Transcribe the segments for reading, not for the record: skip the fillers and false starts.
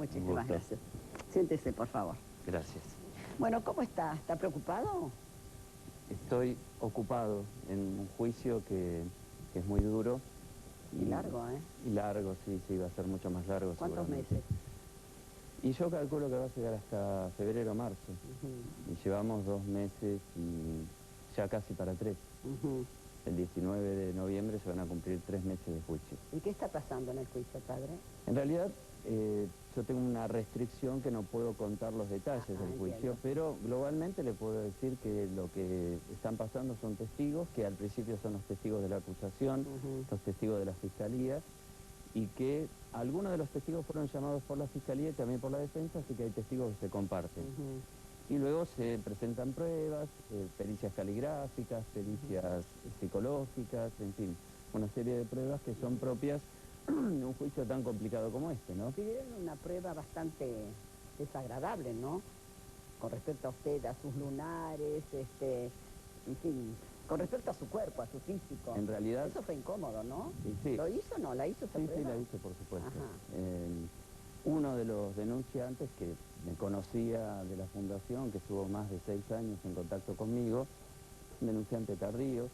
Muchísimas gracias. Siéntese, por favor. Gracias. Bueno, ¿cómo está? ¿Está preocupado? Estoy ocupado en un juicio que es muy duro. Y largo, ¿eh? Y largo, sí, va a ser mucho más largo. ¿Cuántos meses? Y yo calculo que va a llegar hasta febrero o marzo. Y llevamos 2 meses y ya casi para 3. El 19 de noviembre se van a cumplir 3 meses de juicio. ¿Y qué está pasando en el juicio, padre? En realidad, yo tengo una restricción que no puedo contar los detalles del juicio, entiendo. pero globalmente le puedo decir que lo que están pasando son testigos, que al principio son los testigos de la acusación, los testigos de la fiscalía, y que algunos de los testigos fueron llamados por la fiscalía y también por la defensa, así que hay testigos que se comparten. Y luego se presentan pruebas, pericias caligráficas, pericias psicológicas, en fin, una serie de pruebas que son propias de un juicio tan complicado como este, ¿no? Pidieron una prueba bastante desagradable, ¿no? Con respecto a usted, a sus lunares, en fin, con respecto a su cuerpo, a su físico. En realidad... Eso fue incómodo, ¿no? Sí. ¿Lo hizo o no? ¿La hizo esa prueba? Sí, la hice, por supuesto. Uno de los denunciantes que me conocía de la fundación, que estuvo más de 6 años en contacto conmigo, un denunciante tardío,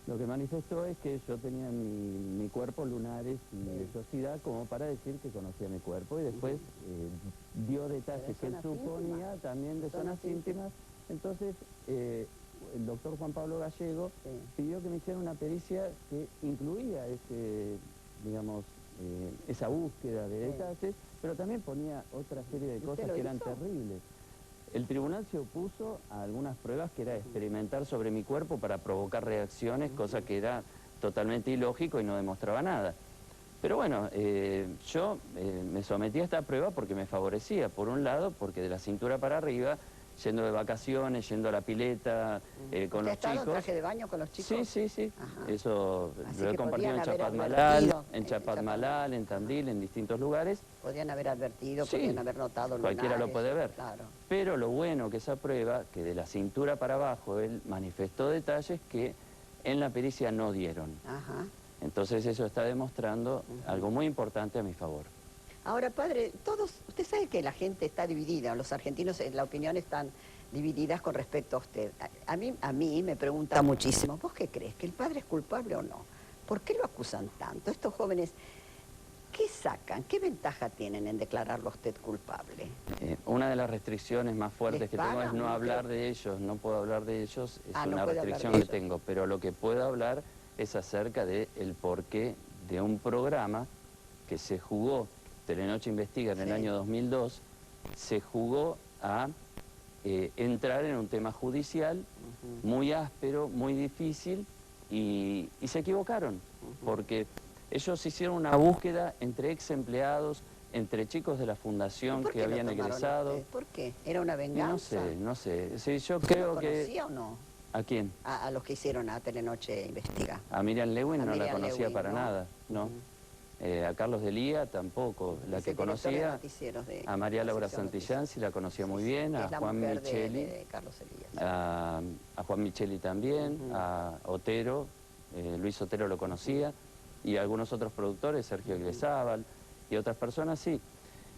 lo que manifestó es que yo tenía en mi cuerpo lunares y vellosidad como para decir que conocía mi cuerpo, y después dio detalles que él suponía también de zonas íntimas. Entonces el doctor Juan Pablo Gallego pidió que me hiciera una pericia que incluía esa búsqueda de detalles, pero también ponía otra serie de cosas que eran terribles. El tribunal se opuso a algunas pruebas que era experimentar sobre mi cuerpo para provocar reacciones, cosa que era totalmente ilógico y no demostraba nada. Pero bueno, yo me sometí a esta prueba porque me favorecía. Por un lado, porque de la cintura para arriba, yendo de vacaciones, yendo a la pileta con los chicos. ¿Usted ha estado en traje de baño con los chicos? Sí. Ajá. Eso Así lo he que compartido en Chapadmalal, en Tandil, en distintos lugares. Podrían haber advertido, podrían haber notado lunares. Cualquiera lo puede ver. Claro. Pero lo bueno que esa prueba, que de la cintura para abajo él manifestó detalles que en la pericia no dieron. Ajá. Entonces eso está demostrando algo muy importante a mi favor. Ahora, padre, usted sabe que la gente está dividida, los argentinos en la opinión están divididas con respecto a usted. A mí me pregunta muchísimo, ¿vos qué crees? ¿Que el padre es culpable o no? ¿Por qué lo acusan tanto? Estos jóvenes, ¿qué sacan? ¿Qué ventaja tienen en declararlo a usted culpable? Una de las restricciones más fuertes que tengo es no hablar de ellos, no puedo hablar de ellos, es una restricción que tengo, pero lo que puedo hablar es acerca del porqué de un programa que se jugó, Telenoche Investiga, en el año 2002, se jugó a entrar en un tema judicial muy áspero, muy difícil, y se equivocaron, porque ellos hicieron una búsqueda entre ex empleados, entre chicos de la fundación que habían egresado. ¿Por qué? ¿Era una venganza? No sé. Sí, yo creo que... ¿Lo conocía o no? ¿A quién? A los que hicieron a Telenoche Investiga. A Miriam Lewin no la conocía para nada, ¿no? A Carlos Delía tampoco, la que conocía, a María Laura Santillán sí la conocía muy bien, a Juan Micheli, a Juan Micheli también, a Otero, Luis Otero lo conocía, y algunos otros productores, Sergio Iglesiábal y otras personas, sí.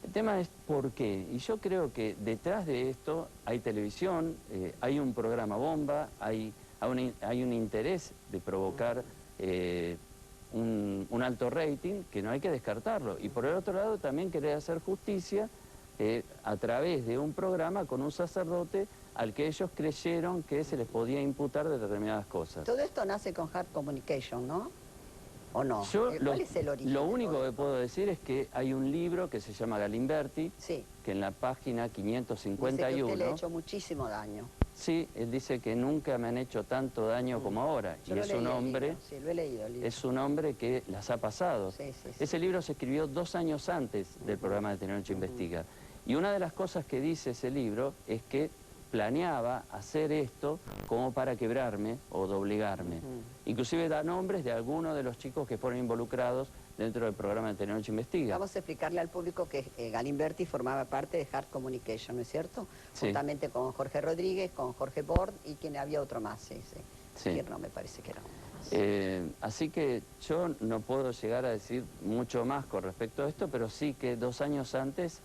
El tema es por qué, y yo creo que detrás de esto hay televisión, hay un programa bomba, hay un interés de provocar un alto rating que no hay que descartarlo. Y por el otro lado también querer hacer justicia a través de un programa con un sacerdote al que ellos creyeron que se les podía imputar de determinadas cosas. Todo esto nace con Hard Communication, ¿no? ¿O no? ¿Cuál es el origen? Lo único que puedo decir es que hay un libro que se llama Galimberti, que en la página 551... Dice que usted le ha hecho muchísimo daño. Sí, él dice que nunca me han hecho tanto daño como ahora. Y es un hombre, es un hombre que las ha pasado. Ese libro se escribió 2 años antes del programa de Telenoche Investiga. Y una de las cosas que dice ese libro es que planeaba hacer esto como para quebrarme o doblegarme. Inclusive da nombres de algunos de los chicos que fueron involucrados dentro del programa de Telenoche Investiga. Vamos a explicarle al público que Galimberti formaba parte de Hard Communication, ¿no es cierto? Juntamente con Jorge Rodríguez, con Jorge Bord y quien había otro más, Tierno me parece que era. Así que yo no puedo llegar a decir mucho más con respecto a esto, pero sí que 2 años antes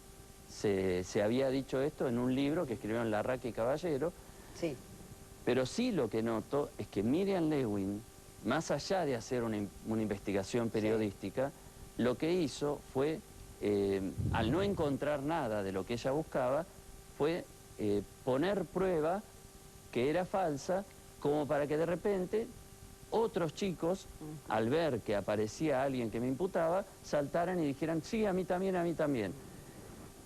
se había dicho esto en un libro que escribieron Larraque y Caballero. Sí. Pero sí lo que noto es que Miriam Lewin, más allá de hacer una investigación periodística, lo que hizo fue, al no encontrar nada de lo que ella buscaba, fue poner prueba que era falsa, como para que de repente otros chicos, al ver que aparecía alguien que me imputaba, saltaran y dijeran, sí, a mí también, a mí también.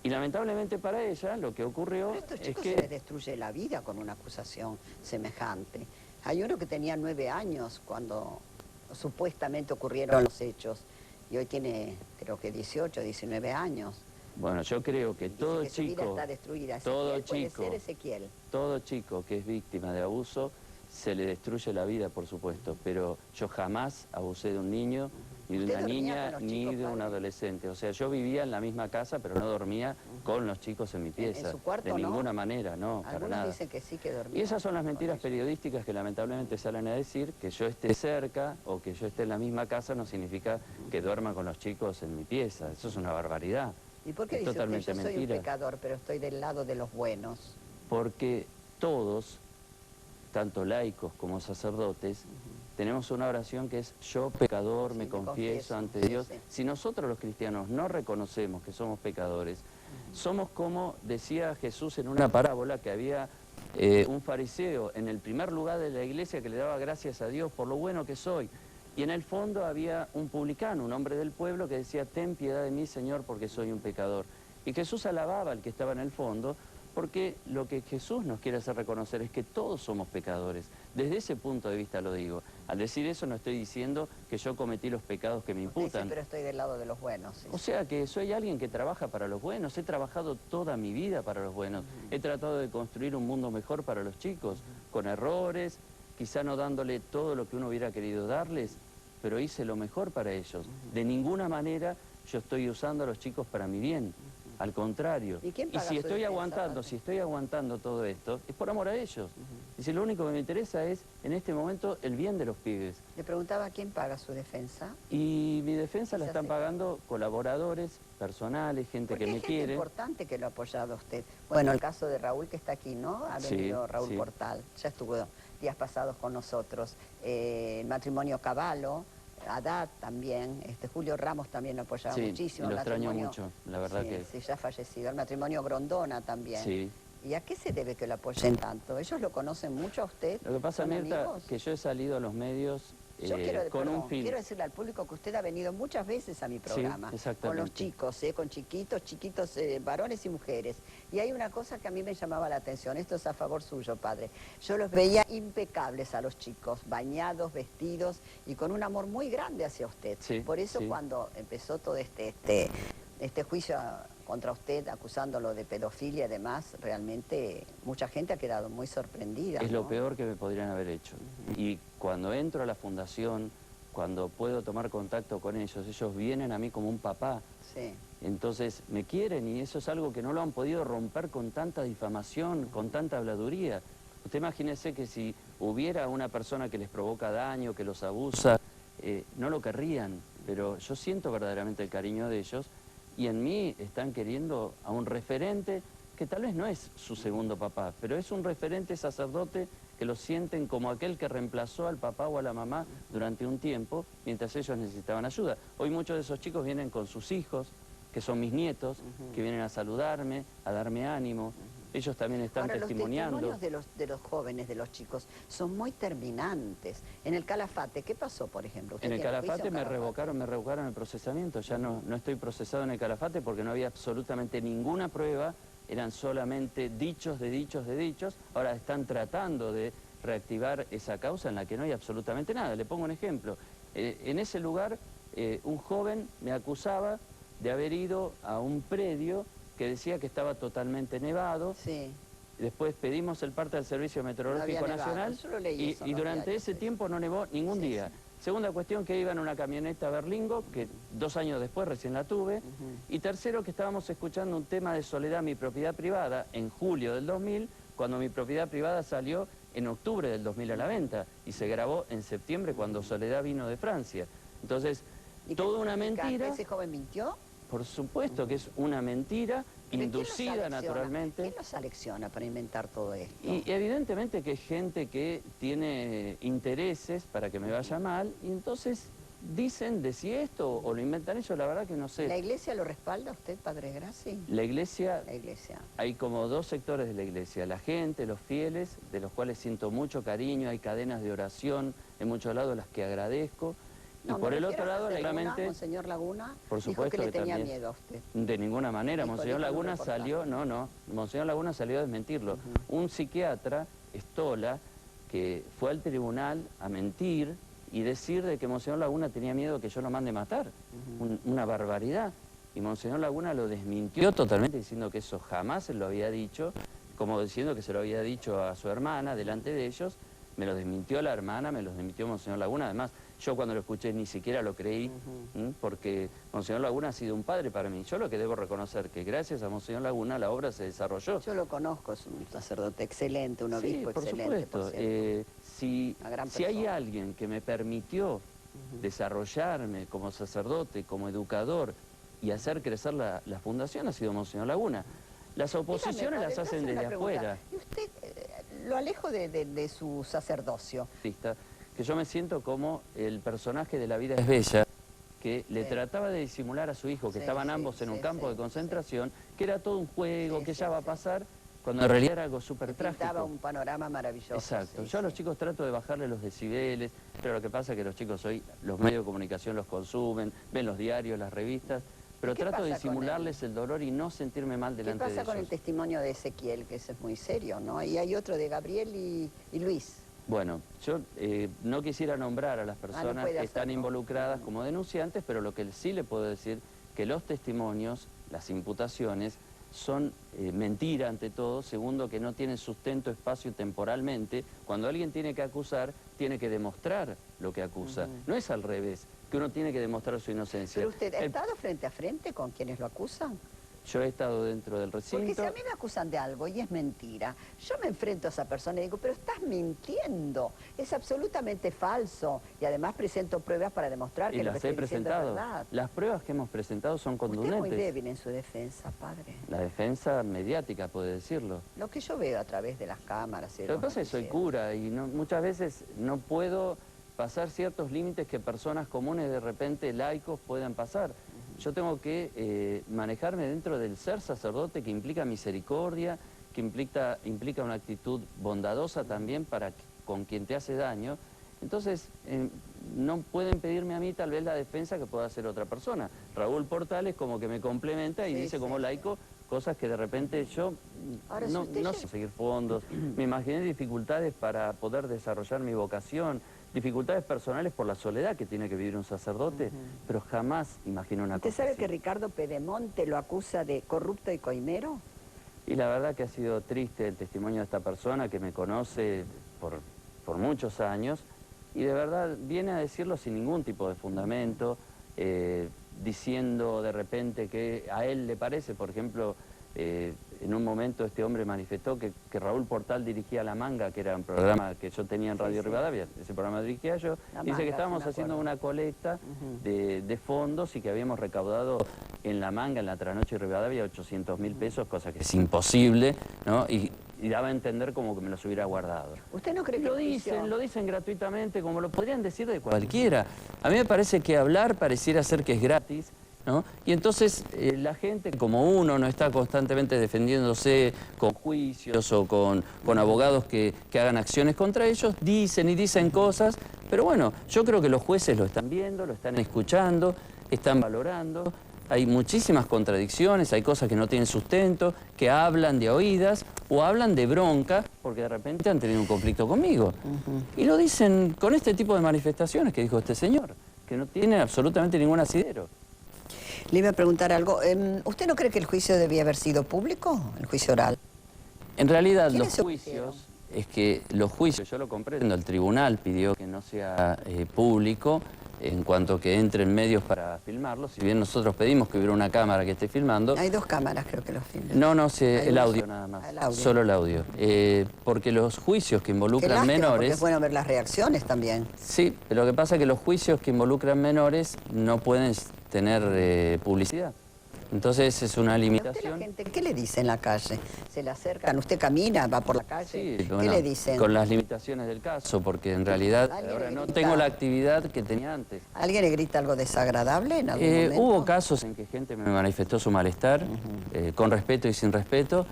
Y lamentablemente para ella lo que ocurrió Pero a estos es chicos que... se les destruye la vida con una acusación semejante. Hay uno que tenía 9 años cuando supuestamente ocurrieron los hechos y hoy tiene creo que 18, 19 años. Bueno, yo creo que todo Dice que su vida chico, está destruida. todo Puede chico, ser Ezequiel. todo chico que es víctima de abuso se le destruye la vida, por supuesto, pero yo jamás abusé de un niño, ni de una niña, ni de un adolescente. O sea, yo vivía en la misma casa, pero no dormía con los chicos en mi pieza. ¿En su cuarto, de ninguna manera, no, para nada. Algunos dicen que sí, que dormía. Y esas son las mentiras periodísticas que lamentablemente salen a decir. Que yo esté cerca o que yo esté en la misma casa no significa que duerma con los chicos en mi pieza. Eso es una barbaridad. ¿Y por qué es dice totalmente usted, yo soy mentira. un pecador, pero estoy del lado de los buenos? Porque todos, tanto laicos como sacerdotes, tenemos una oración que es yo pecador, me confieso ante Dios. Si nosotros los cristianos no reconocemos que somos pecadores, somos como decía Jesús en una parábola, que había un fariseo en el primer lugar de la iglesia que le daba gracias a Dios por lo bueno que soy. Y en el fondo había un publicano, un hombre del pueblo, que decía, ten piedad de mí, Señor, porque soy un pecador. Y Jesús alababa al que estaba en el fondo, porque lo que Jesús nos quiere hacer reconocer es que todos somos pecadores. Desde ese punto de vista lo digo. Al decir eso no estoy diciendo que yo cometí los pecados que me imputan. Sí, pero estoy del lado de los buenos. Sí. O sea que soy alguien que trabaja para los buenos. He trabajado toda mi vida para los buenos. He tratado de construir un mundo mejor para los chicos, con errores, quizá no dándole todo lo que uno hubiera querido darles, pero hice lo mejor para ellos. De ninguna manera yo estoy usando a los chicos para mi bien. Al contrario. ¿Y quién paga si estoy aguantando todo esto, es por amor a ellos. Y si lo único que me interesa es, en este momento, el bien de los pibes. Le preguntaba quién paga su defensa. Y mi defensa la están pagando colaboradores, personales, gente que me quiere. Es importante que lo ha apoyado a usted. Bueno, el caso de Raúl que está aquí, ¿no? Ha venido Raúl Portal, ya estuvo días pasados con nosotros. El matrimonio Cavallo, Haddad también, Julio Ramos también lo apoyaba muchísimo. Sí, lo extraño mucho, la verdad que... Sí, ya ha fallecido. El matrimonio Grondona también. Sí. ¿Y a qué se debe que lo apoyen tanto? ¿Ellos lo conocen mucho a usted? Lo que pasa, Mirta, que yo he salido a los medios quiero decirle al público que usted ha venido muchas veces a mi programa, con los chicos, con chiquitos, varones y mujeres. Y hay una cosa que a mí me llamaba la atención, esto es a favor suyo, padre. Yo los veía impecables a los chicos, bañados, vestidos y con un amor muy grande hacia usted. Por eso cuando empezó todo este juicio contra usted, acusándolo de pedofilia y demás, realmente mucha gente ha quedado muy sorprendida. Es lo peor que me podrían haber hecho. Y cuando entro a la fundación, cuando puedo tomar contacto con ellos vienen a mí como un papá. Entonces me quieren y eso es algo que no lo han podido romper con tanta difamación, con tanta habladuría. Usted imagínese que si hubiera una persona que les provoca daño, que los abusa, no lo querrían, pero yo siento verdaderamente el cariño de ellos. Y en mí están queriendo a un referente que tal vez no es su segundo papá, pero es un referente sacerdote que lo sienten como aquel que reemplazó al papá o a la mamá durante un tiempo mientras ellos necesitaban ayuda. Hoy muchos de esos chicos vienen con sus hijos, que son mis nietos, que vienen a saludarme, a darme ánimo. Ellos también están testimoniando. Los testimonios de los jóvenes, de los chicos, son muy terminantes. En el Calafate, ¿qué pasó, por ejemplo? En el Calafate me revocaron el procesamiento. Ya no estoy procesado en el Calafate porque no había absolutamente ninguna prueba. Eran solamente dichos de dichos. Ahora están tratando de reactivar esa causa en la que no hay absolutamente nada. Le pongo un ejemplo. En ese lugar, un joven me acusaba de haber ido a un predio que decía que estaba totalmente nevado. Después pedimos el parte del Servicio Meteorológico Nacional y durante ese tiempo no nevó ningún día. Segunda cuestión, que iba en una camioneta Berlingo, que 2 años después recién la tuve. Y tercero, que estábamos escuchando un tema de Soledad, mi propiedad privada, en julio del 2000, cuando mi propiedad privada salió en octubre del 2000 a la venta y se grabó en septiembre cuando Soledad vino de Francia. Entonces, toda una mentira. ¿Ese joven mintió? Por supuesto que es una mentira inducida naturalmente. ¿Quién lo selecciona para inventar todo esto? Y evidentemente que es gente que tiene intereses para que me vaya mal y entonces dicen de si esto o lo inventan ellos, la verdad que no sé. ¿La iglesia lo respalda usted, padre Grassi? La iglesia, hay como dos sectores de la iglesia, la gente, los fieles, de los cuales siento mucho cariño, hay cadenas de oración en muchos lados las que agradezco. No, y por el otro lado, realmente, Monseñor Laguna, por supuesto, dijo que le tenía miedo a usted. De ninguna manera, Monseñor Laguna salió, Monseñor Laguna salió a desmentirlo. Un psiquiatra, Stola, que fue al tribunal a mentir y decir de que Monseñor Laguna tenía miedo que yo lo mande matar. Una barbaridad. Y Monseñor Laguna lo desmintió totalmente diciendo que eso jamás se lo había dicho, como diciendo que se lo había dicho a su hermana delante de ellos. Me lo desmintió la hermana, me lo desmintió Monseñor Laguna. Además, yo cuando lo escuché ni siquiera lo creí, porque Monseñor Laguna ha sido un padre para mí. Yo lo que debo reconocer que gracias a Monseñor Laguna la obra se desarrolló. Yo lo conozco, es un sacerdote excelente, un obispo excelente. Por supuesto. Si hay alguien que me permitió desarrollarme como sacerdote, como educador y hacer crecer la fundación, ha sido Monseñor Laguna. Las oposiciones las hacen desde afuera. ¿Y usted lo alejo de su sacerdocio? Que yo me siento como el personaje de La vida es bella, que le trataba de disimular a su hijo, que estaban ambos en un campo de concentración, que era todo un juego, que ya va a pasar, cuando en realidad era algo súper trágico. Pintaba un panorama maravilloso. Exacto. Yo a los chicos trato de bajarle los decibeles, pero lo que pasa es que los chicos hoy, los medios de comunicación los consumen, ven los diarios, las revistas, pero trato de disimularles el dolor y no sentirme mal delante de ellos. ¿Qué pasa con el testimonio de Ezequiel, que ese es muy serio, ¿no? Y hay otro de Gabriel y Luis. Bueno, yo no quisiera nombrar a las personas que están involucradas como denunciantes, pero lo que sí le puedo decir que los testimonios, las imputaciones, son mentira ante todo. Segundo, que no tienen sustento espacio temporalmente. Cuando alguien tiene que acusar, tiene que demostrar lo que acusa. No es al revés, que uno tiene que demostrar su inocencia. ¿Pero usted ha estado frente a frente con quienes lo acusan? Yo he estado dentro del recinto. Porque si a mí me acusan de algo y es mentira, yo me enfrento a esa persona y digo, pero estás mintiendo, es absolutamente falso. Y además presento pruebas para demostrar que lo que estoy diciendo es verdad. Las pruebas que hemos presentado son contundentes. Usted es muy débil en su defensa, padre. La defensa mediática, puede decirlo. Lo que yo veo a través de las cámaras. Lo que pasa es que soy cura y muchas veces no puedo pasar ciertos límites que personas comunes de repente laicos puedan pasar. Yo tengo que manejarme dentro del ser sacerdote, que implica misericordia, que implica una actitud bondadosa también con quien te hace daño. Entonces, no pueden pedirme a mí tal vez la defensa que pueda hacer otra persona. Raúl Portales como que me complementa y dice como laico cosas que de repente yo no sé seguir fondos. Me imaginé dificultades para poder desarrollar mi vocación, dificultades personales por la soledad que tiene que vivir un sacerdote, pero jamás imaginé una cosa así. ¿Usted sabe que Ricardo Pedemonte lo acusa de corrupto y coimero? Y la verdad que ha sido triste el testimonio de esta persona que me conoce por muchos años y de verdad viene a decirlo sin ningún tipo de fundamento, diciendo de repente que a él le parece, por ejemplo, en un momento este hombre manifestó que Raúl Portal dirigía La Manga, que era un programa que yo tenía en Radio Rivadavia, ese programa dirigía yo, dice que estábamos haciendo una colecta de fondos y que habíamos recaudado en La Manga, en la Tranoche Rivadavia, 800.000 pesos, cosa que es imposible, ¿no? Y daba a entender como que me los hubiera guardado. ¿Usted no cree que lo dicen gratuitamente, como lo podrían decir de cualquiera? A mí me parece que hablar pareciera ser que es gratis, ¿no? Y entonces la gente, como uno no está constantemente defendiéndose con juicios o con abogados que hagan acciones contra ellos, dicen y dicen cosas, pero bueno, yo creo que los jueces lo están viendo, lo están escuchando, están valorando. Hay muchísimas contradicciones, hay cosas que no tienen sustento, que hablan de oídas o hablan de bronca porque de repente han tenido un conflicto conmigo. Y lo dicen con este tipo de manifestaciones que dijo este señor, que no tiene absolutamente ningún asidero. Le iba a preguntar algo. ¿Usted no cree que el juicio debía haber sido público, el juicio oral? En realidad los juicios, yo lo comprendo, el tribunal pidió que no sea público en cuanto que entren medios para filmarlo. Si bien nosotros pedimos que hubiera una cámara que esté filmando... Hay 2 cámaras, creo que los filman. No, el audio nada más, el audio. Solo el audio. Porque los juicios que involucran menores... Porque es bueno ver las reacciones también. Sí, pero lo que pasa es que los juicios que involucran menores no pueden tener publicidad. Entonces es una limitación. ¿La gente qué le dice en la calle? ¿Se le acercan? ¿Usted camina, va por la calle? Sí, ¿Qué le dicen? Con las limitaciones del caso, porque en realidad ahora no tengo la actividad que tenía antes. ¿Alguien le grita algo desagradable en algún momento? Hubo casos en que gente me manifestó su malestar, con respeto y sin respeto,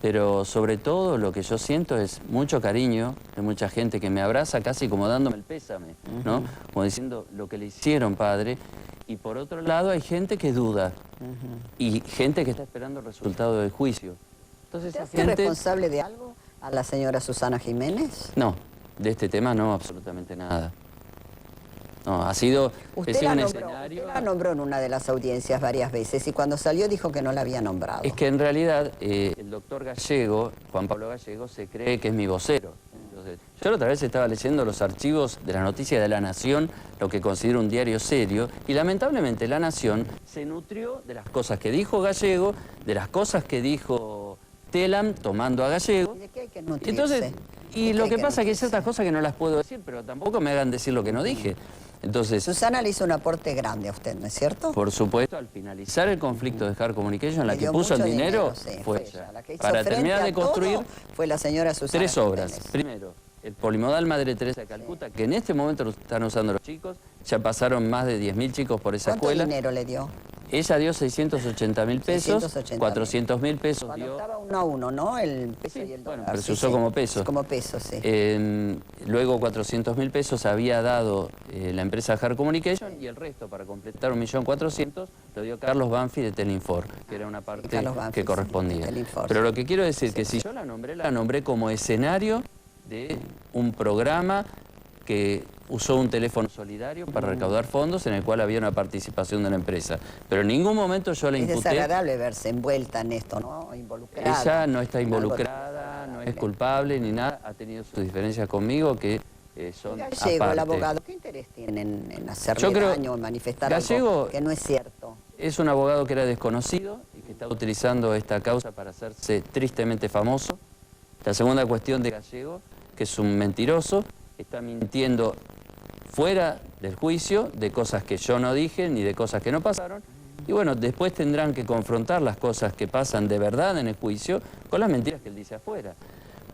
pero sobre todo lo que yo siento es mucho cariño de mucha gente que me abraza casi como dándome el pésame, ¿no? Como diciendo lo que le hicieron, padre. Y por otro lado hay gente que duda y gente que está esperando el resultado del juicio. Entonces, ¿Te hace responsable de algo a la señora Susana Jiménez? No, de este tema no, absolutamente nada. No, ha sido usted la nombró en una de las audiencias varias veces y cuando salió dijo que no la había nombrado. Es que en realidad el doctor Gallego, Juan Pablo Gallego, se cree que es mi vocero. Entonces, yo la otra vez estaba leyendo los archivos de las noticias de La Nación, lo que considero un diario serio, y lamentablemente La Nación se nutrió de las cosas que dijo Gallego, de las cosas que dijo Telam tomando a Gallego. ¿Y de qué hay que nutrirse? Entonces, y lo que pasa es que hay ciertas cosas que no las puedo decir, pero tampoco me hagan decir lo que no dije. Entonces, Susana le hizo un aporte grande a usted, ¿no es cierto? Por supuesto, al finalizar el conflicto de Hard Communication, la que puso el dinero fue ella. La que hizo para terminar de construir fue la señora Susana 3 obras. Jiménez. Primero, el polimodal Madre Teresa de Calcuta, que en este momento lo están usando los chicos. Ya pasaron más de 10.000 chicos por esa escuela. ¿Cuánto dinero le dio? Ella dio 680.000 pesos, 400.000 pesos cuando dio... estaba 1 a 1, ¿no? El peso Sí, y el dólar. bueno, pero se usó como pesos. Como pesos, sí. Luego 400.000 pesos había dado la empresa Hard Communication y el resto, para completar 1.400.000, lo dio Carlos Banfi de Telinfor, que era una parte que correspondía. Pero lo que quiero decir que si yo la nombré como escenario de un programa que usó un teléfono solidario para recaudar fondos en el cual había una participación de la empresa. Pero en ningún momento yo le imputé... Es desagradable verse envuelta en esto, ¿no? Involucrada. Ella no está involucrada, no es culpable ni nada, ha tenido sus diferencias conmigo que son Gallego, aparte. el abogado, ¿qué interés tiene en hacerle daño, en manifestar algo que no es cierto? Es un abogado que era desconocido y que está utilizando esta causa para hacerse tristemente famoso. La segunda cuestión de Gallego, que es un mentiroso, está mintiendo fuera del juicio de cosas que yo no dije ni de cosas que no pasaron. Y bueno, después tendrán que confrontar las cosas que pasan de verdad en el juicio con las mentiras que él dice afuera.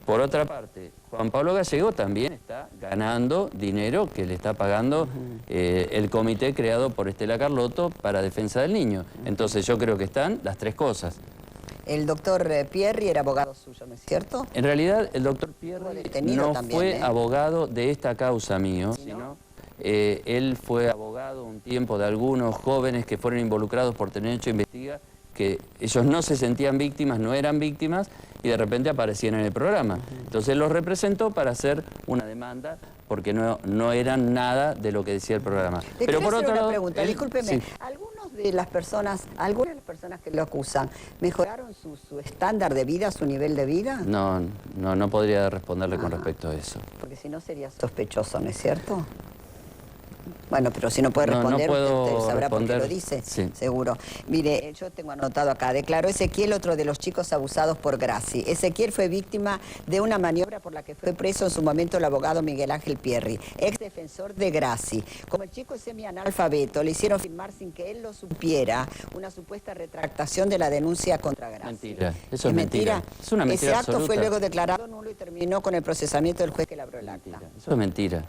Por otra parte, Juan Pablo Gallego también está ganando dinero que le está pagando el comité creado por Estela Carlotto para defensa del niño. Entonces yo creo que están las 3 cosas. El doctor Pierri era abogado suyo, ¿no es cierto? En realidad, el doctor Pierri no fue abogado de esta causa mío, sino él fue abogado un tiempo de algunos jóvenes que fueron involucrados por Tener Hecho Investiga, que ellos no se sentían víctimas, no eran víctimas, y de repente aparecían en el programa. Entonces los representó para hacer una demanda, porque no eran nada de lo que decía el programa. Pero por otro lado, una pregunta, discúlpeme, sí. Algunas de las personas que lo acusan, ¿mejoraron su estándar de vida, su nivel de vida? No podría responderle con respecto a eso. Porque si no sería sospechoso, ¿no es cierto? Bueno, pero si no puede responder, no puedo usted sabrá responder. por qué lo dice, sí. Seguro. Mire, yo tengo anotado acá, declaró Ezequiel, otro de los chicos abusados por Graci. Ezequiel fue víctima de una maniobra por la que fue preso en su momento el abogado Miguel Ángel Pierri, ex defensor de Graci. Como el chico es semianalfabeto, le hicieron firmar sin que él lo supiera una supuesta retractación de la denuncia contra Graci. Mentira, eso es mentira. Es una mentira Ese acto absoluta. fue luego declarado nulo y terminó con el procesamiento del juez que labró el acta. Eso es mentira.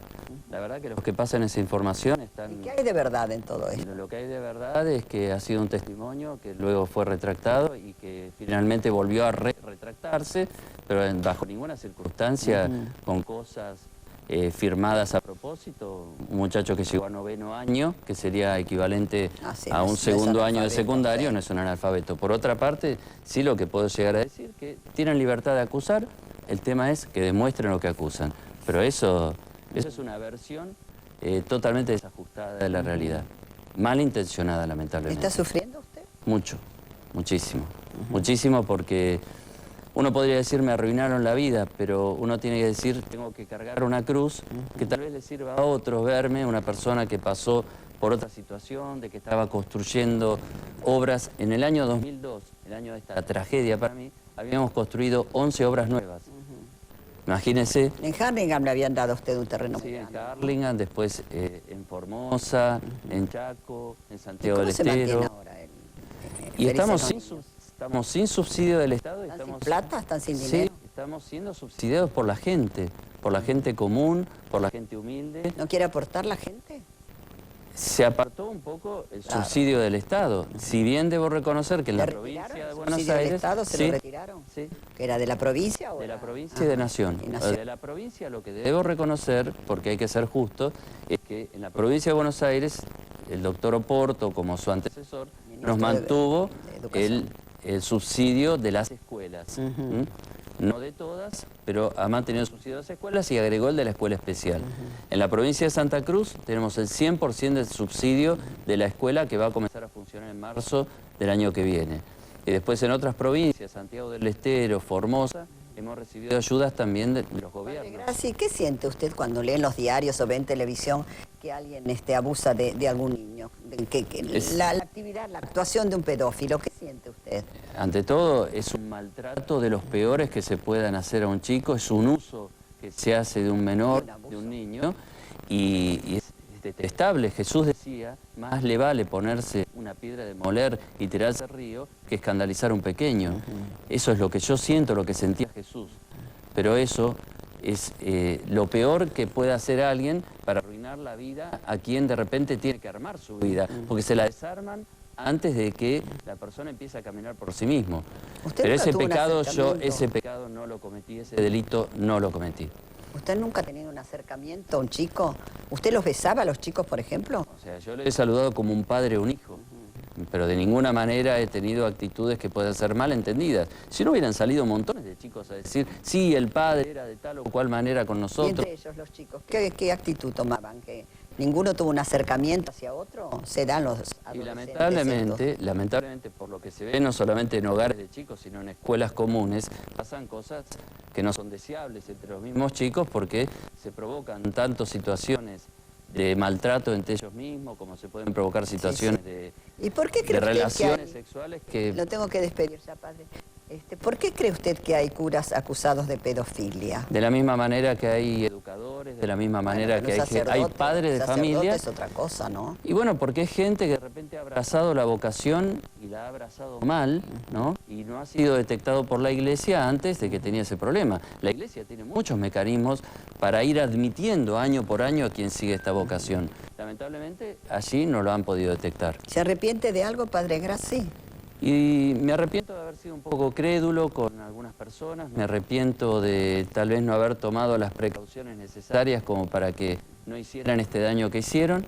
La verdad que los que pasan esa información están... ¿Y qué hay de verdad en todo esto? Lo que hay de verdad es que ha sido un testimonio que luego fue retractado y que finalmente volvió a retractarse, pero bajo ninguna circunstancia con cosas firmadas a propósito. Un muchacho que llegó a 9º año, que sería equivalente a un segundo año de secundario, no es un analfabeto. Por otra parte, sí lo que puedo llegar a decir, que tienen libertad de acusar, el tema es que demuestren lo que acusan. Pero eso es una versión totalmente desajustada de la realidad, malintencionada lamentablemente. ¿Está sufriendo usted? Mucho, muchísimo, muchísimo porque uno podría decir me arruinaron la vida, pero uno tiene que decir tengo que cargar una cruz que tal vez le sirva a otros verme, una persona que pasó por otra situación, de que estaba construyendo obras. En el año 2002, el año de esta tragedia para mí, habíamos construido 11 obras nuevas. Imagínense. En Hurlingham le habían dado a usted un terreno. Sí, en Hurlingham, después en Formosa, en Chaco, en Santiago del Estero. ¿Cómo se mantiene ahora y estamos sin subsidio del Estado. ¿Están sin plata? ¿Están sin dinero? Sí, estamos siendo subsidiados por la gente común, por la gente humilde. ¿No quiere aportar la gente? Se apartó un poco el subsidio del Estado. Si bien debo reconocer que en la provincia de Buenos Aires... ¿Del Estado se lo retiraron? Sí. ¿Que era de la provincia o de la provincia y de Nación? De la provincia lo que debo reconocer, porque hay que ser justo, es que en la provincia de Buenos Aires el doctor Oporto, como su antecesor, nos mantuvo el subsidio de las escuelas. No de todas, pero ha mantenido el subsidio de las escuelas y agregó el de la escuela especial. En la provincia de Santa Cruz tenemos el 100% del subsidio de la escuela que va a comenzar a funcionar en marzo del año que viene. Y después en otras provincias, Santiago del Estero, Formosa, hemos recibido ayudas también de los gobiernos. Gracias. ¿Qué siente usted cuando lee en los diarios o ve en televisión que alguien abusa de algún niño? La actividad, la actuación de un pedófilo, ¿qué siente usted? Ante todo, es un maltrato de los peores que se puedan hacer a un chico, es un uso que se hace de un menor, de un niño, y es detestable. Jesús decía, más le vale ponerse una piedra de moler y tirarse al río que escandalizar a un pequeño. Eso es lo que yo siento, lo que sentía Jesús. Pero eso es lo peor que puede hacer alguien para arruinar la vida a quien de repente tiene que armar su vida, porque se la desarman antes de que la persona empiece a caminar por sí mismo. Pero ese pecado no lo cometí, ese delito no lo cometí. ¿Usted nunca ha tenido un acercamiento a un chico? ¿Usted los besaba a los chicos, por ejemplo? O sea, yo le he saludado como un padre a un hijo, pero de ninguna manera he tenido actitudes que puedan ser mal entendidas. Si no hubieran salido montones de chicos a decir, sí, el padre era de tal o cual manera con nosotros. ¿Y entre ellos, los chicos, qué actitud tomaban? ¿Que ninguno tuvo un acercamiento hacia otro? ¿Se dan los adolescentes? Y lamentablemente, por lo que se ve, no solamente en hogares de chicos, sino en escuelas comunes, pasan cosas que no son deseables entre los mismos chicos porque se provocan tanto situaciones de maltrato entre ellos mismos, como se pueden provocar situaciones de relaciones sexuales que... Lo tengo que despedir ya, padre. ¿Por qué cree usted que hay curas acusados de pedofilia? De la misma manera que hay educadores, de la misma manera que hay padres de familia. Es otra cosa, ¿no? Y bueno, porque es gente que de repente ha abrazado la vocación y la ha abrazado mal, ¿no? Y no ha sido detectado por la Iglesia antes de que tenía ese problema. La Iglesia tiene muchos mecanismos para ir admitiendo año por año a quien sigue esta vocación. Lamentablemente, allí no lo han podido detectar. ¿Se arrepiente de algo, padre Grassi? Y me arrepiento de haber sido un poco crédulo con algunas personas, me arrepiento de tal vez no haber tomado las precauciones necesarias como para que no hicieran este daño que hicieron,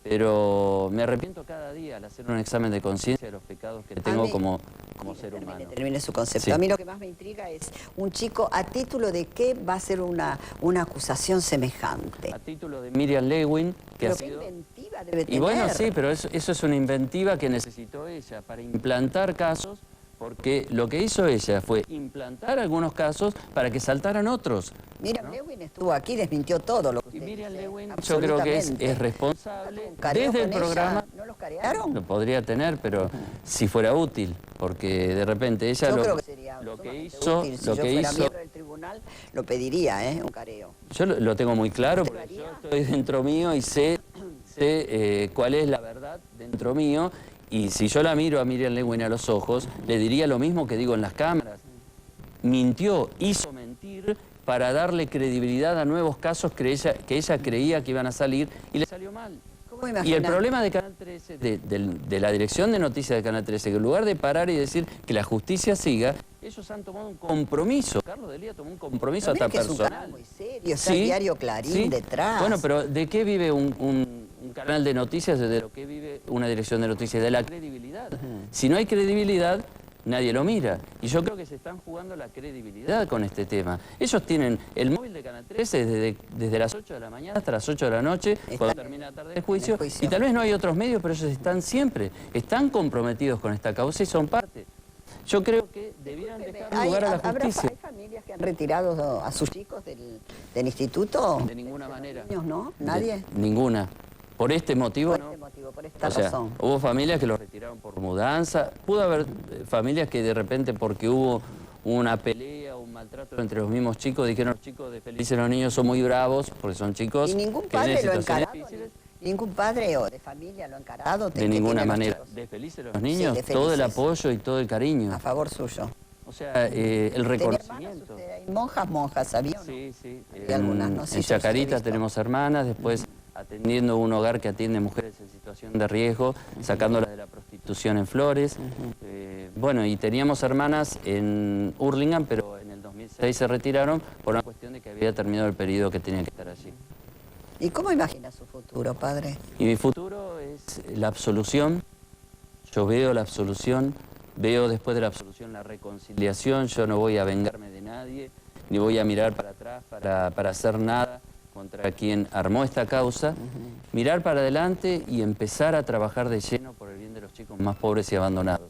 pero me arrepiento cada día al hacer un examen de conciencia de los pecados que tengo como ser humano. Termine su concepto. Sí. A mí lo que más me intriga es un chico, ¿a título de qué va a ser una acusación semejante? A título de Miriam Lewin, que pero ha sido... qué inventiva debe tener. Y bueno, sí, pero eso es una inventiva que necesitó ella para implantar casos, porque lo que hizo ella fue implantar algunos casos para que saltaran otros. Miriam Lewin estuvo aquí, desmintió todo lo que usted Y Miriam dice, Lewin yo creo que es responsable desde el programa. ¿No los carearon? Lo podría tener, pero si fuera útil, porque de repente ella creo que sería lo que hizo... útil. Si yo fuera miembro del tribunal, lo pediría, un careo. Yo lo tengo muy claro, porque yo estoy dentro mío y sé cuál es la verdad dentro mío. Y si yo la miro a Miriam Lewin a los ojos, le diría lo mismo que digo en las cámaras. Mintió, hizo mentir para darle credibilidad a nuevos casos que ella creía que iban a salir y le salió mal. Y el problema de Canal 13, de la dirección de noticias de Canal 13, que en lugar de parar y decir que la justicia siga, ellos han tomado un compromiso. Carlos Delía tomó un compromiso hasta personal. Es un canal muy serio, está el diario Clarín detrás. Bueno, pero ¿de qué vive un canal de noticias? De lo que vive una dirección de noticias, de la credibilidad. Si no hay credibilidad, nadie lo mira. Y yo creo que se están jugando la credibilidad con este tema. Ellos tienen el móvil de Canal 13 desde las 8 de la mañana hasta las 8 de la noche, cuando termina la tarde del juicio. Y tal vez no hay otros medios, pero ellos están siempre, están comprometidos con esta causa y son parte. Yo creo que debieran dejar lugar a la justicia. ¿Hay familias que han retirado a sus chicos del instituto? De ninguna manera. Niños, ¿no? ¿Nadie? Ninguna. Por este motivo, Por ¿no? este motivo, por esta razón. Hubo familias que los retiraron por mudanza. Pudo haber familias que de repente, porque hubo una pelea o un maltrato entre los mismos chicos, dijeron: los chicos de Felices los Niños son muy bravos, porque son chicos. ¿Y ningún padre lo ha encarado? ¿Ningún padre o de familia lo ha encarado? De ninguna manera. De Felices los Niños, sí, todo el apoyo y todo el cariño. A favor suyo. O sea, el reconocimiento. ¿Hay monjas, sabía? Sí, sí. Hay algunas, ¿no? En Chacarita tenemos hermanas, después atendiendo un hogar que atiende mujeres en situación de riesgo, sacándolas de la prostitución en Flores. Bueno, y teníamos hermanas en Hurlingham, pero en el 2006 se retiraron por una cuestión de que había terminado el periodo que tenían que estar allí. ¿Y cómo imagina su futuro, padre? Y mi futuro es la absolución. Yo veo la absolución, veo después de la absolución la reconciliación. Yo no voy a vengarme de nadie, ni voy a mirar para atrás para hacer nada contra quien armó esta causa. Mirar para adelante y empezar a trabajar de lleno por el bien de los chicos más pobres y abandonados.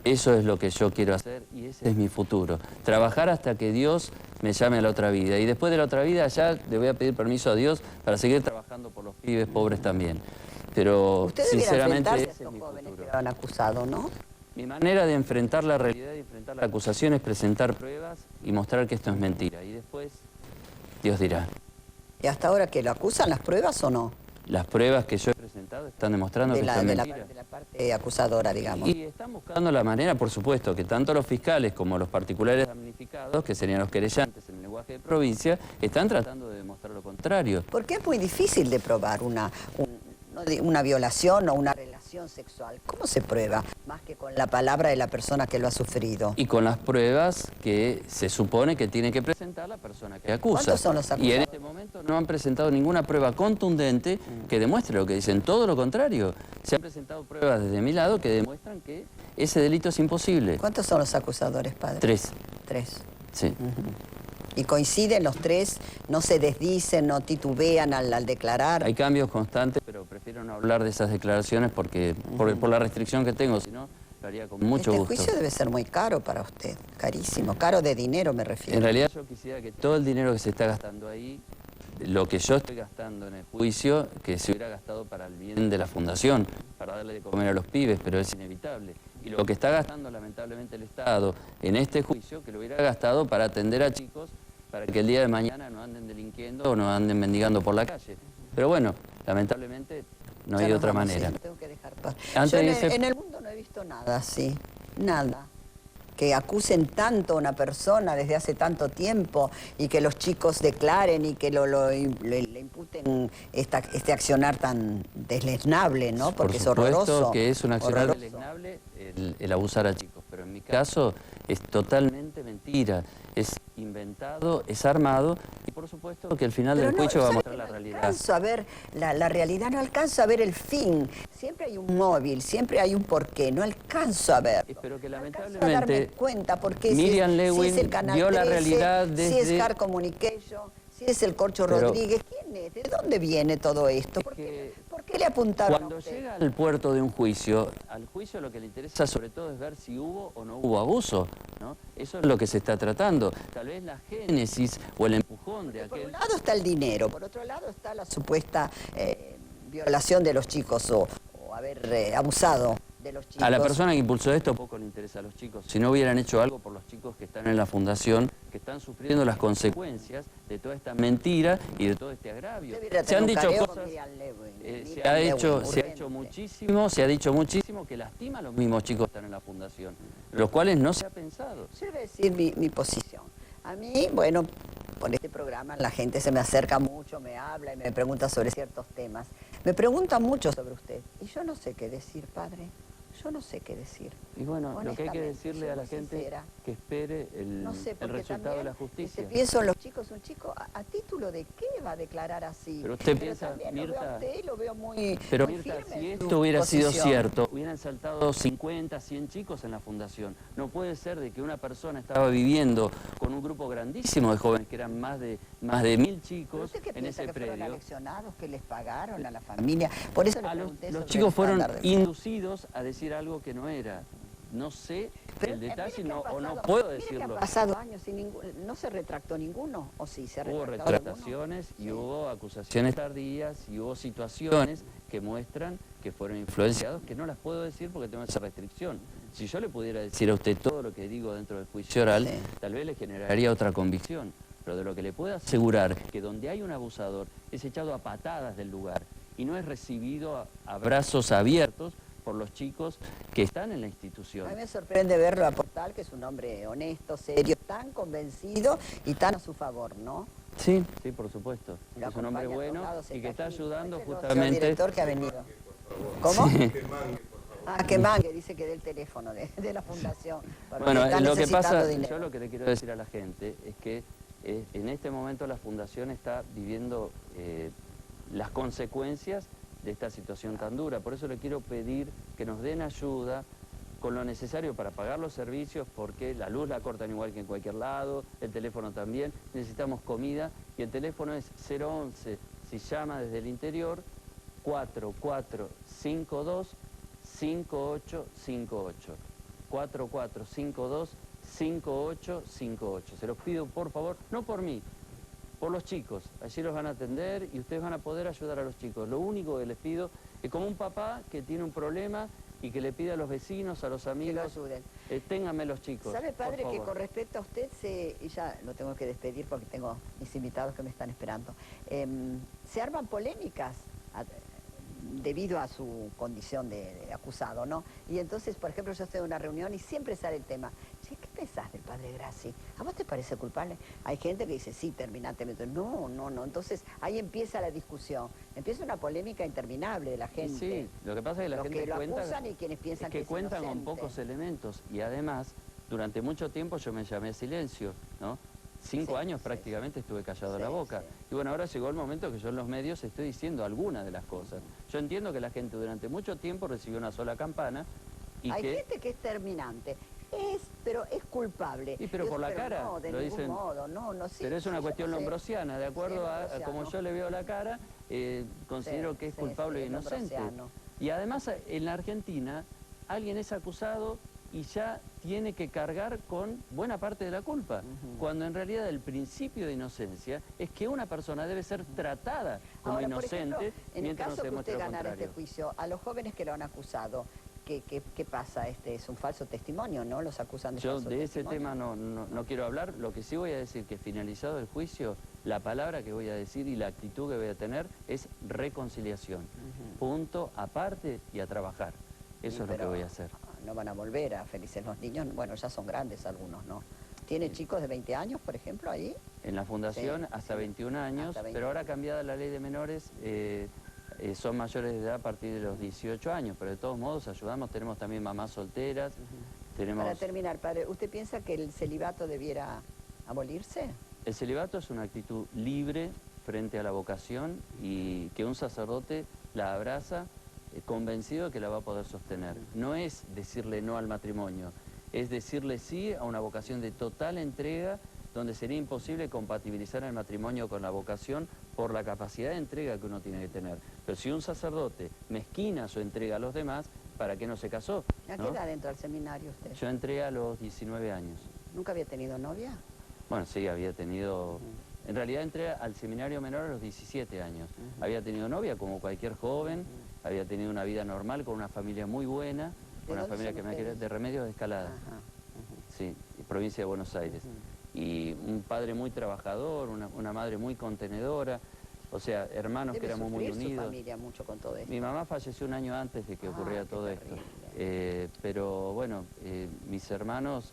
Eso es lo que yo quiero hacer y ese es mi futuro. Trabajar hasta que Dios me llame a la otra vida. Y después de la otra vida ya le voy a pedir permiso a Dios para seguir trabajando por los pibes pobres también. Pero sinceramente ese es mi futuro. Que lo han acusado, ¿no? Mi manera de enfrentar la realidad y enfrentar la acusación es presentar pruebas y mostrar que esto es mentira. Y después Dios dirá. ¿Y hasta ahora que lo acusan las pruebas o no? Las pruebas que yo he presentado están demostrando que esto es mentira. De la parte acusadora, digamos. Y están buscando la manera, por supuesto, que tanto los fiscales como los particulares damnificados, que serían los querellantes en el lenguaje de provincia, están tratando de demostrar lo contrario. Porque es muy difícil de probar una violación o una relación sexual. ¿Cómo se prueba? Más que con la palabra de la persona que lo ha sufrido. Y con las pruebas que se supone que tiene que presentar la persona que acusa. ¿Cuántos son los acusados? Y en este momento no han presentado ninguna prueba contundente que demuestre lo que dicen. Todo lo contrario. Se han presentado pruebas desde mi lado que demuestran que ese delito es imposible. ¿Cuántos son los acusadores, padre? 3. 3. Sí. ¿Y coinciden los 3? ¿No se desdicen, no titubean al declarar? Hay cambios constantes, pero prefiero no hablar de esas declaraciones porque por la restricción que tengo, si no, lo haría con mucho gusto. Este juicio debe ser muy caro para usted, carísimo, caro de dinero me refiero. En realidad yo quisiera que todo el dinero que se está gastando ahí, lo que yo estoy gastando en el juicio, que se hubiera gastado para el bien de la fundación, para darle de comer a los pibes, pero es inevitable. Y lo que está gastando lamentablemente el Estado en este juicio, que lo hubiera gastado para atender a chicos, para que el día de mañana no anden delinquiendo o no anden mendigando por la calle. Pero bueno, lamentablemente no hay otra manera. Sí, tengo que dejar paz. Yo en el mundo no he visto nada así, nada. Que acusen tanto a una persona desde hace tanto tiempo y que los chicos declaren y que le imputen este accionar tan deslesnable, ¿no? Porque es horroroso. Por supuesto que es un accionar deslesnable el abusar a chicos, pero en mi caso es totalmente mentira, es inventado, es armado y por supuesto que al final del juicio va a mostrar la realidad. No alcanzo a ver la realidad, no alcanzo a ver el fin. Siempre hay un móvil, siempre hay un porqué, no alcanzo a verlo. Pero que lamentablemente no alcanzo a darme cuenta porque Miriam Lewin si es el Canal vio 13, la realidad desde... si es Car Communication, si es el Corcho Rodríguez, ¿quién es? ¿De dónde viene todo esto? ¿Por qué le apuntaron Cuando a usted? llega al puerto de un juicio, al juicio lo que le interesa sobre todo es ver si hubo o no hubo abuso, ¿no? Eso es lo que se está tratando. Tal vez la génesis o el empujón de aquel... Por un lado está el dinero, por otro lado está la supuesta violación de los chicos o haber abusado de los chicos. A la persona que impulsó esto poco le interesa a los chicos. Si no hubieran hecho algo por los chicos que están en la fundación, que están sufriendo las consecuencias de toda esta mentira y de todo este agravio. Se han dicho cosas, se ha hecho muchísimo que lastima a los mismos chicos que están en la fundación, los cuales no se ha pensado. Yo le voy a decir mi posición. A mí, bueno, por este programa la gente se me acerca mucho, me habla y me pregunta sobre ciertos temas. Me pregunta mucho sobre usted y yo no sé qué decir, padre. Yo no sé qué decir. Y bueno, lo que hay que decirle a la gente es que espere el resultado de la justicia. Pienso en los chicos, un chico, ¿a título de qué va a declarar así? Pero usted piensa, Mirta, lo veo muy pero muy Mirta, firme si en esto hubiera sido posición. cierto, hubieran saltado 50, 100 chicos en la fundación. No puede ser de que una persona estaba viviendo con un grupo grandísimo de jóvenes, que eran más de 1000 chicos en ese predio. ¿Fueron aleccionados, que les pagaron a la familia? Por eso los chicos fueron inducidos a decir algo que no era. no sé Pero, el detalle o no puedo mire que decirlo. han pasado años y no se retractó ninguno, ¿o sí se ha Hubo retractado retractaciones y sí. hubo acusaciones tardías y hubo situaciones que muestran que fueron influenciados, que no las puedo decir porque tengo esa restricción. Si yo le pudiera decir a usted todo lo que digo dentro del juicio oral, Sí. tal vez le generaría otra convicción. Pero de lo que le puedo asegurar que donde hay un abusador es echado a patadas del lugar y no es recibido a brazos abiertos por los chicos que están en la institución. A mí me sorprende verlo a Portal, que es un hombre honesto, serio, tan convencido y tan a su favor, ¿no? Sí, sí, por supuesto. Lo Es un hombre acompaña a todos bueno lados, y que está aquí. ayudando Este es el justamente... director que ha venido. ¿Cómo? Sí. Ah, que mangue, dice que dé el teléfono de la fundación. Bueno, está lo que pasa, dinero. yo lo que le quiero decir a la gente es que en este momento la fundación está viviendo las consecuencias de esta situación tan dura. Por eso le quiero pedir que nos den ayuda con lo necesario para pagar los servicios, porque la luz la cortan igual que en cualquier lado, el teléfono también, necesitamos comida y el teléfono es 011, si llama desde el interior, 4452 5858. 4452-5858. Se los pido por favor, no por mí, por los chicos. Allí los van a atender y ustedes van a poder ayudar a los chicos. Lo único que les pido es como un papá que tiene un problema y que le pide a los vecinos, a los amigos, ténganme los chicos. ¿Sabe, padre, que con respecto a usted, y ya lo tengo que despedir porque tengo mis invitados que me están esperando, se arman polémicas debido a su condición de acusado, ¿no? Y entonces, por ejemplo, yo estoy en una reunión y siempre sale el tema, che, ¿qué pensás del padre Grassi? ¿A vos te parece culpable? Hay gente que dice, sí, terminantemente. No, entonces ahí empieza la discusión, empieza una polémica interminable de la gente. Sí, lo que pasa es que la gente cuenta y quienes piensan que cuentan con pocos elementos y además, durante mucho tiempo yo me llamé silencio, ¿no? 5 años prácticamente estuve callado la boca. Y bueno, ahora llegó el momento que yo en los medios estoy diciendo algunas de las cosas. Yo entiendo que la gente durante mucho tiempo recibió una sola campana y hay gente que es terminante, pero es culpable. Sí, pero por la cara, no, de lo ningún dicen. modo, sí, pero es una cuestión lombrosiana, de acuerdo a como yo le veo la cara, considero que es culpable e inocente. Y además, en la Argentina, alguien es acusado y ya tiene que cargar con buena parte de la culpa, cuando en realidad el principio de inocencia es que una persona debe ser tratada como inocente, por ejemplo, mientras no se demuestre lo en el caso que usted ganara contrario. este juicio, a los jóvenes que lo han acusado, ¿qué pasa? Es un falso testimonio, ¿no? Los acusan de falso testimonio. Yo de ese tema no quiero hablar. Lo que sí voy a decir que finalizado el juicio, la palabra que voy a decir y la actitud que voy a tener es reconciliación. Punto, aparte y a trabajar. Eso es lo que voy a hacer. No van a volver a felices los niños, bueno, ya son grandes algunos, ¿no? ¿Tiene chicos de 20 años, por ejemplo, ahí? En la fundación hasta 21 años, pero ahora cambiada la ley de menores, son mayores de edad a partir de los 18 años, pero de todos modos ayudamos, tenemos también mamás solteras, tenemos... Para terminar, padre, ¿usted piensa que el celibato debiera abolirse? El celibato es una actitud libre frente a la vocación y que un sacerdote la abraza convencido de que la va a poder sostener. No es decirle no al matrimonio, es decirle sí a una vocación de total entrega, donde sería imposible compatibilizar el matrimonio con la vocación por la capacidad de entrega que uno tiene que tener. Pero si un sacerdote mezquina su entrega a los demás, ¿para qué no se casó? ¿A qué edad entró al seminario usted? Yo entré a los 19 años. ¿Nunca había tenido novia? Bueno, sí, había tenido... En realidad entré al seminario menor a los 17 años. Había tenido novia como cualquier joven, había tenido una vida normal con una familia muy buena, una familia que me quería, de Remedios de Escalada, sí, provincia de Buenos Aires. Y un padre muy trabajador, una madre muy contenedora, o sea, hermanos que éramos muy unidos. Su familia mucho con todo esto. Mi mamá falleció un año antes de que ocurriera todo esto. Pero bueno, mis hermanos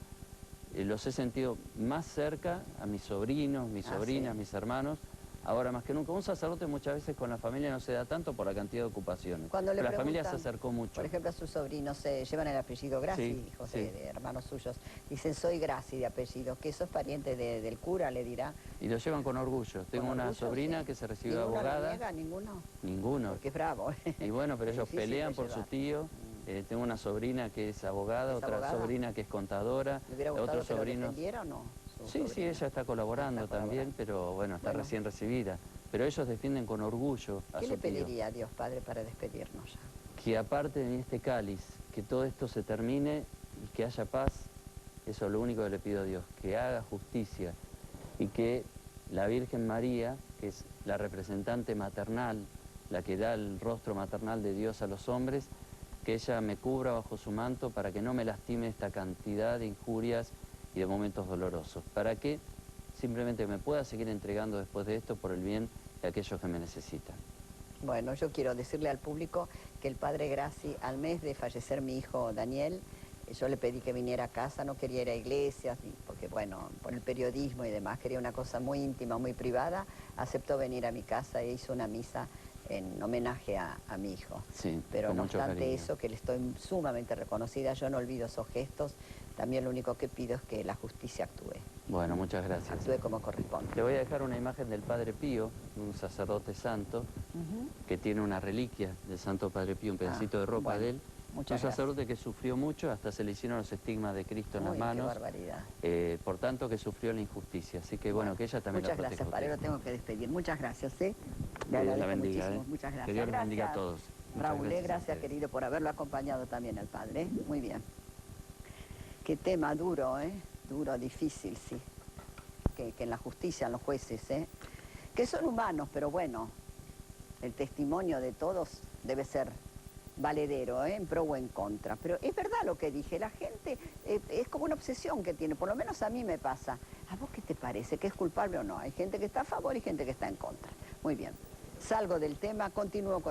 los he sentido más cerca, a mis sobrinos, mis sobrinas, mis hermanos, ahora más que nunca. Un sacerdote muchas veces con la familia no se da tanto por la cantidad de ocupaciones. Cuando la familia se acercó mucho. Por ejemplo, a sus sobrinos llevan el apellido Grassi, hijos de hermanos suyos. Dicen, soy Grassi de apellido, que sos pariente del cura, le dirá. Y lo llevan con orgullo. Tengo una sobrina que se recibió de abogada. ¿Ninguno lo niega? ¿Ninguno? Ninguno. Porque es bravo. Y bueno, pero ellos pelean por su tío. Tengo una sobrina que es abogada, otra sobrina que es contadora, otro sobrino... ¿Lo defendiera o no? Sí, ella está colaborando también, pero bueno, está recién recibida. Pero ellos defienden con orgullo a su tío. ¿Qué le pediría a Dios, Padre, para despedirnos ya? Que aparte de este cáliz, que todo esto se termine que haya paz, eso es lo único que le pido a Dios, que haga justicia y que la Virgen María, que es la representante maternal, la que da el rostro maternal de Dios a los hombres, que ella me cubra bajo su manto para que no me lastime esta cantidad de injurias y de momentos dolorosos, para que simplemente me pueda seguir entregando después de esto por el bien de aquellos que me necesitan. Bueno, yo quiero decirle al público que el padre Grassi, al mes de fallecer mi hijo Daniel, yo le pedí que viniera a casa, no quería ir a iglesias, porque bueno, por el periodismo y demás, quería una cosa muy íntima, muy privada, aceptó venir a mi casa e hizo una misa en homenaje a mi hijo. Sí, pero no obstante eso, que le estoy sumamente reconocida, yo no olvido esos gestos, también lo único que pido es que la justicia actúe. Bueno, muchas gracias. Actúe como corresponde. Le voy a dejar una imagen del Padre Pío, un sacerdote santo, que tiene una reliquia del Santo Padre Pío, un pedacito de ropa de él. Un sacerdote que sufrió mucho, hasta se le hicieron los estigmas de Cristo en las manos. Qué barbaridad. Por tanto, que sufrió la injusticia. Así que bueno, que ella también la proteja. Muchas gracias, padre, lo tengo que despedir. Muchas gracias, Que Dios la bendiga. Muchas gracias. Que Dios los bendiga a todos. Raúl, gracias querido por haberlo acompañado también al padre. Muy bien. Qué tema duro, duro, difícil, sí. Que en la justicia, en los jueces, que son humanos, pero bueno, el testimonio de todos debe ser valedero, en pro o en contra. Pero es verdad lo que dije, la gente es como una obsesión que tiene, por lo menos a mí me pasa. ¿A vos qué te parece? ¿Que es culpable o no? Hay gente que está a favor y gente que está en contra. Muy bien, salgo del tema, continúo con el